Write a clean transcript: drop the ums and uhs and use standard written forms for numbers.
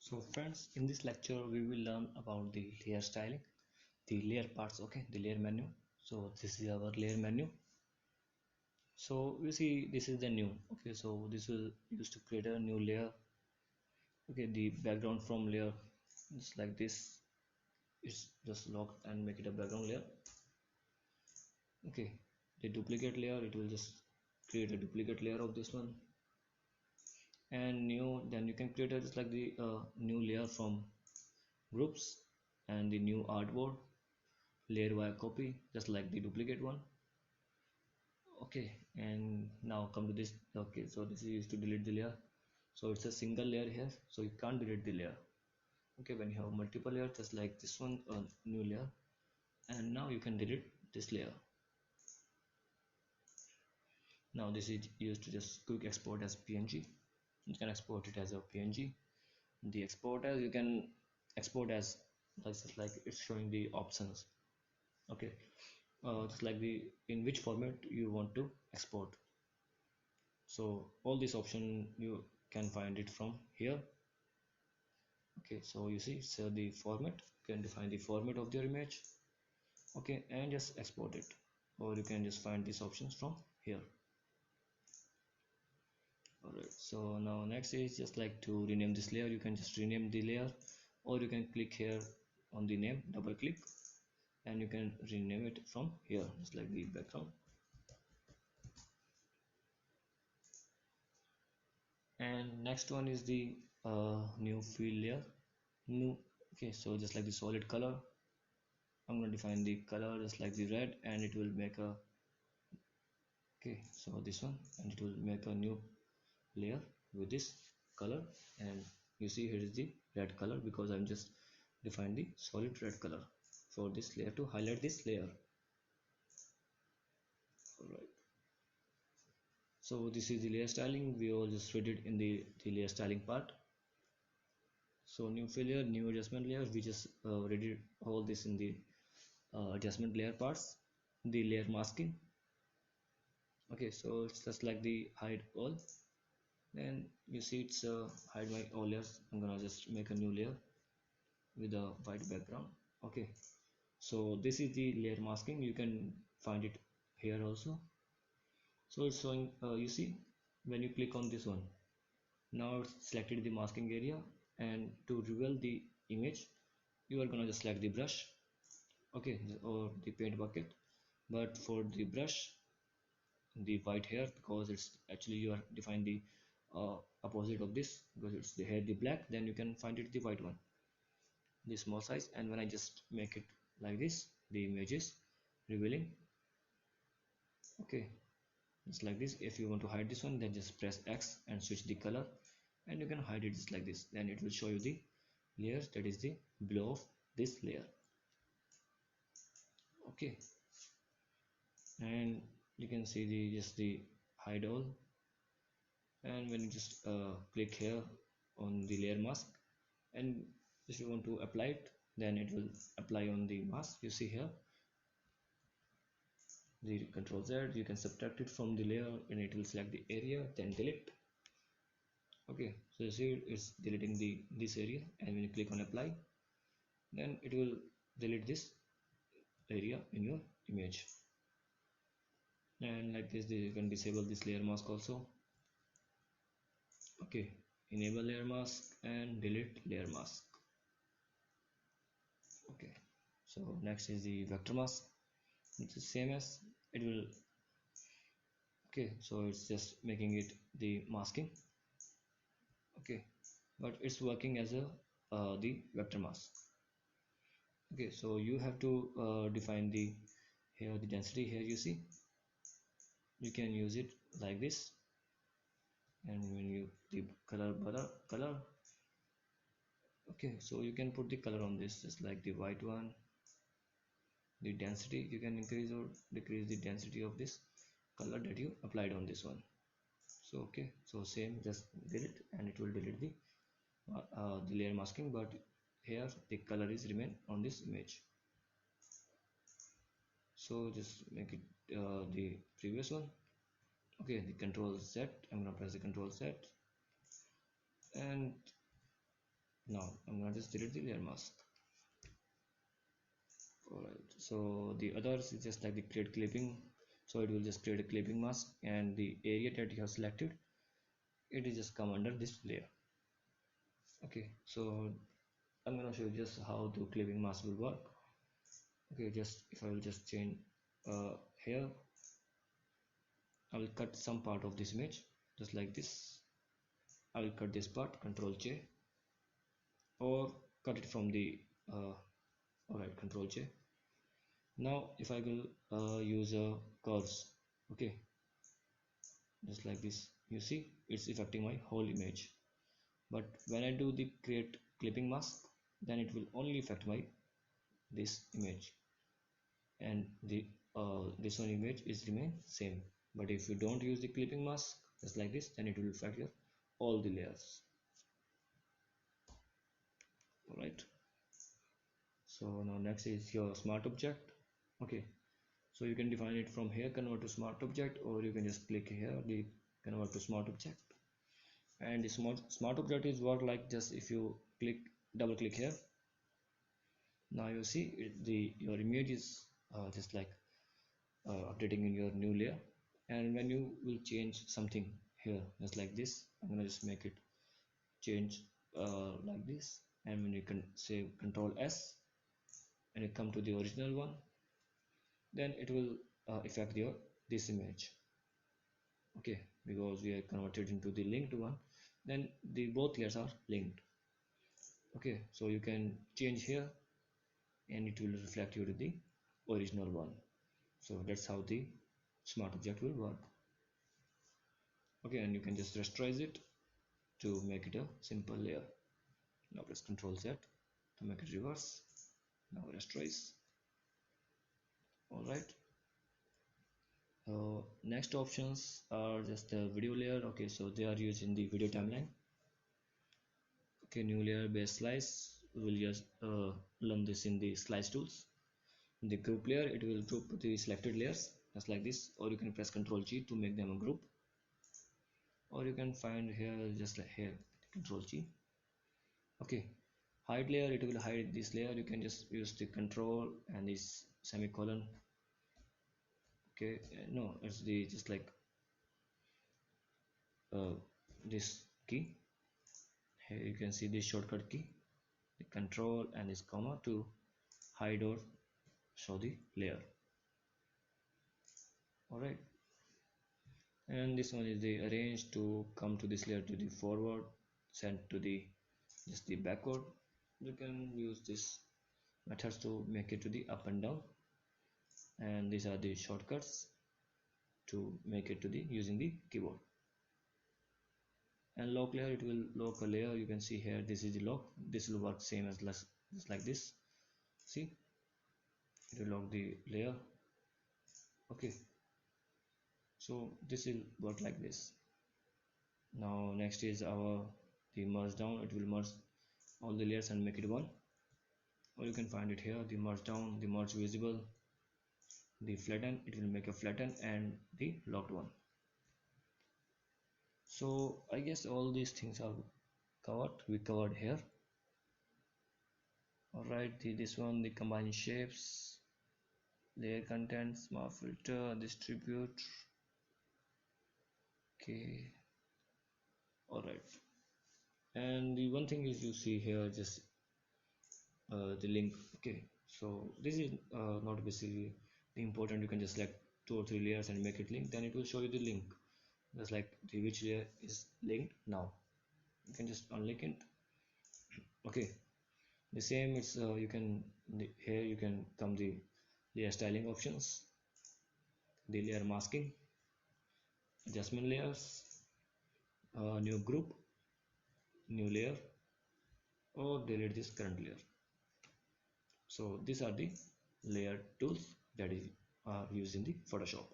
So friends, in this lecture we will learn about the layer styling, the layer parts, okay, the layer menu. So this is our layer menu. So you see this is the new, okay, so this will use to create a new layer. Okay, the background from layer just like this. It's just lock and make it a background layer. Okay, the duplicate layer, it will just create a duplicate layer of this one. And new, then you can create a, just like the new layer from groups and the new artboard layer via copy just like the duplicate one. Okay, and now come to this. Okay, so this is used to delete the layer, so it's a single layer here, so you can't delete the layer. Okay, when you have multiple layers just like this one, a new layer, and now you can delete this layer. Now this is used to just quick export as PNG. You can export it as a PNG. The export as, you can export as just like it's showing the options. Okay, just like the in which format you want to export. So all this option you can find it from here. Okay, so you see, so the format, you can define the format of your image. Okay, and just export it, or you can just find these options from here. Alright, so now next is just like to rename this layer. You can just rename the layer, or you can click here on the name, double click, and you can rename it from here just like the background. And next one is the new fill layer. New, okay, so just like the solid color, I'm going to define the color just like the red, and it will make a, okay, so this one, and it will make a new layer with this color. And you see here is the red color because I'm just defined the solid red color for this layer to highlight this layer. All right, so this is the layer styling. We all just read it in the layer styling part. So new fill layer, new adjustment layer, we just read it all this in the adjustment layer parts. The layer masking, okay, so it's just like the hide all. Then you see it's hide my all layers. I'm gonna just make a new layer with a white background. Okay, so this is the layer masking. You can find it here also. So it's showing, you see, when you click on this one, now it's selected the masking area. And to reveal the image, you are gonna just select the brush, okay, or the paint bucket. But for the brush, the white hair, because it's actually you are define the opposite of this, because it's the hair the black, then you can find it the white one, the small size. And when I just make it like this, the image is revealing. Okay, it's like this. If you want to hide this one, then just press X and switch the color, and you can hide it just like this. Then it will show you the layers, that is the below of this layer. Okay, and you can see the just the hide all. And when you just click here on the layer mask, and if you want to apply it, then it will apply on the mask. You see here the control Z, you can subtract it from the layer, and it will select the area, then delete. Okay, so you see it's deleting the this area, and when you click on apply, then it will delete this area in your image. And like this, you can disable this layer mask also. Okay, enable layer mask and delete layer mask. Okay, so next is the vector mask. It's the same as it will. Okay, so it's just making it the masking. Okay, but it's working as a the vector mask. Okay, so you have to define the here the density. Here you see you can use it like this. And when you the color, okay, so you can put the color on this just like the white one. The density, you can increase or decrease the density of this color that you applied on this one. So okay, so same, just delete, and it will delete the layer masking, but here the color is remain on this image. So just make it the previous one. Okay, the control Z, I'm gonna press the control Z, and Now I'm gonna just delete the layer mask. Alright, so the others is just like the create clipping, so it will just create a clipping mask, and the area that you have selected, it is just come under this layer. Okay, so I'm gonna show you just how the clipping mask will work. Okay, just if I will just change here, I will cut some part of this image just like this. I will cut this part, Control J, or cut it from the alright, Control J. Now if I will use a curves, okay, just like this, you see it's affecting my whole image. But when I do the create clipping mask, then it will only affect my this image, and the this one image is remain same. But if you don't use the clipping mask just like this, then it will affect your all the layers. All right, so now next is your smart object. Okay, so you can define it from here, convert to smart object, or you can just click here the convert to smart object. And the smart object is work like, just if you double click here, now you see your image is just like updating in your new layer. And when you will change something here just like this, I'm gonna just make it change like this, and when you can say Control S and you come to the original one, then it will affect your this image. Okay, because we are converted into the linked one, then the both layers are linked. Okay, so you can change here and it will reflect you to the original one. So that's how the smart object will work. Okay, and you can just rasterize it to make it a simple layer. Now press Ctrl Z to make it reverse. Now rasterize. All right. Next options are just the video layer. Okay, so they are used in the video timeline. Okay, new layer based slice. We will just learn this in the slice tools. In the group layer, it will group the selected layers just like this, or you can press Ctrl G to make them a group, or you can find here just like here Ctrl G. Okay, hide layer, it will hide this layer. You can just use the control and this semicolon. Okay, no, it's the just like this key. Here you can see this shortcut key, the control and this comma to hide or show the layer. All right, and this one is the arrange to come to this layer to the forward, send to the just the backward. You can use this methods to make it to the up and down, and these are the shortcuts to make it to the using the keyboard. And lock layer, it will lock a layer. You can see here this is the lock. This will work same as just like this. See, it will lock the layer. Okay, so this will work like this. Now next is our the merge down. It will merge all the layers and make it one, or you can find it here, the merge down, the merge visible, the flatten, it will make a flatten, and the locked one. So I guess all these things are we covered here. All right, this one, the combine shapes, layer content, smart filter, distribute. Okay, all right. And the one thing is you see here just the link. Okay, so this is not basically the important. You can just select 2 or 3 layers and make it link, then it will show you the link just like the which layer is linked. Now you can just unlink it. Okay, the same it's you can here you can come the layer styling options, the layer masking, adjustment layers, new group, new layer, or delete this current layer. So these are the layer tools that is used in the Photoshop.